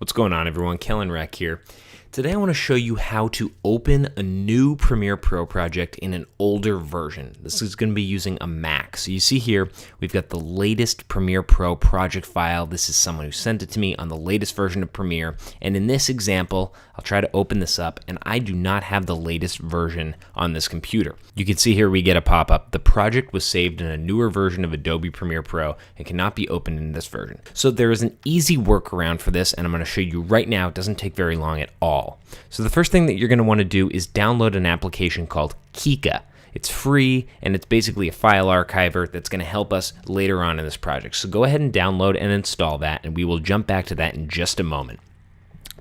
What's going on, everyone? Kellen Rec here. Today I want to show you how to open a new Premiere Pro project in an older version. This is going to be using a Mac. So you see here, we've got the latest Premiere Pro project file. This is someone who sent it to me on the latest version of Premiere. And in this example, I'll try to open this up, and I do not have the latest version on this computer. You can see here we get a pop-up. The project was saved in a newer version of Adobe Premiere Pro and cannot be opened in this version. So there is an easy workaround for this, and I'm going to show you right now. It doesn't take very long at all. So the first thing that you're going to want to do is download an application called Kika. It's free, and it's basically a file archiver that's going to help us later on in this project. So go ahead and download and install that, and we will jump back to that in just a moment.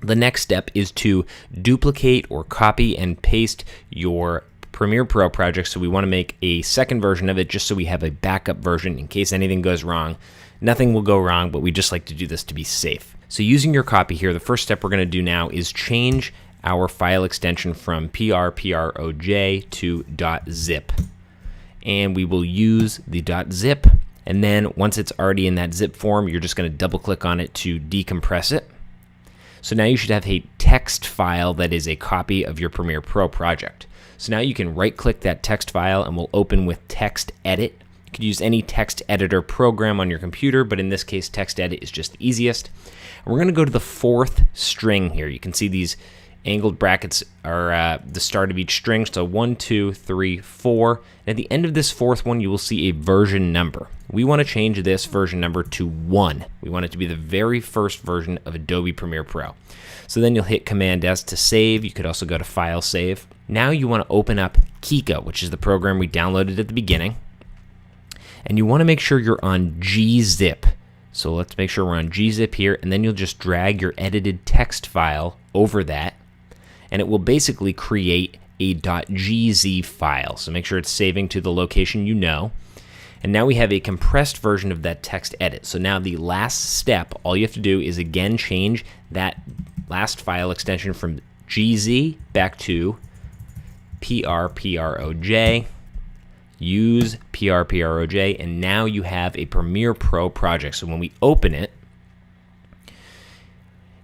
The next step is to duplicate or copy and paste your Premiere Pro project. So we want to make a second version of it just so we have a backup version in case anything goes wrong. Nothing will go wrong, but we just like to do this to be safe. So using your copy here, the first step we're going to do now is change our file extension from proj to .zip. And we will use the .zip, and then once it's already in that zip form, you're just going to double click on it to decompress it. So now you should have a text file that is a copy of your Premiere Pro project. So now you can right click that text file and we'll open with Text Edit. You could use any text editor program on your computer, but in this case, Text Edit is just the easiest. And we're going to go to the fourth string here. You can see these angled brackets are the start of each string. So 1, 2, 3, 4. And at the end of this fourth one, you will see a version number. We want to change this version number to 1. We want it to be the very first version of Adobe Premiere Pro. So then you'll hit Command S to save. You could also go to File, Save. Now you want to open up Kika, which is the program we downloaded at the beginning. And you want to make sure you're on gzip. So let's make sure we're on gzip here, and then you'll just drag your edited text file over that, and it will basically create a .gz file. So make sure it's saving to the location you know. And now we have a compressed version of that text edit. So now the last step, all you have to do is again change that last file extension from gz back to proj. Use proj, and now you have a Premiere Pro project. So when we open it,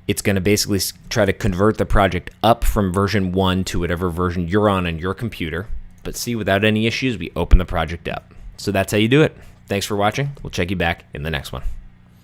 it's going to basically try to convert the project up from version 1 to whatever version you're on your computer. But see, without any issues, we open the project up. So that's how you do it. Thanks for watching. We'll check you back in the next one.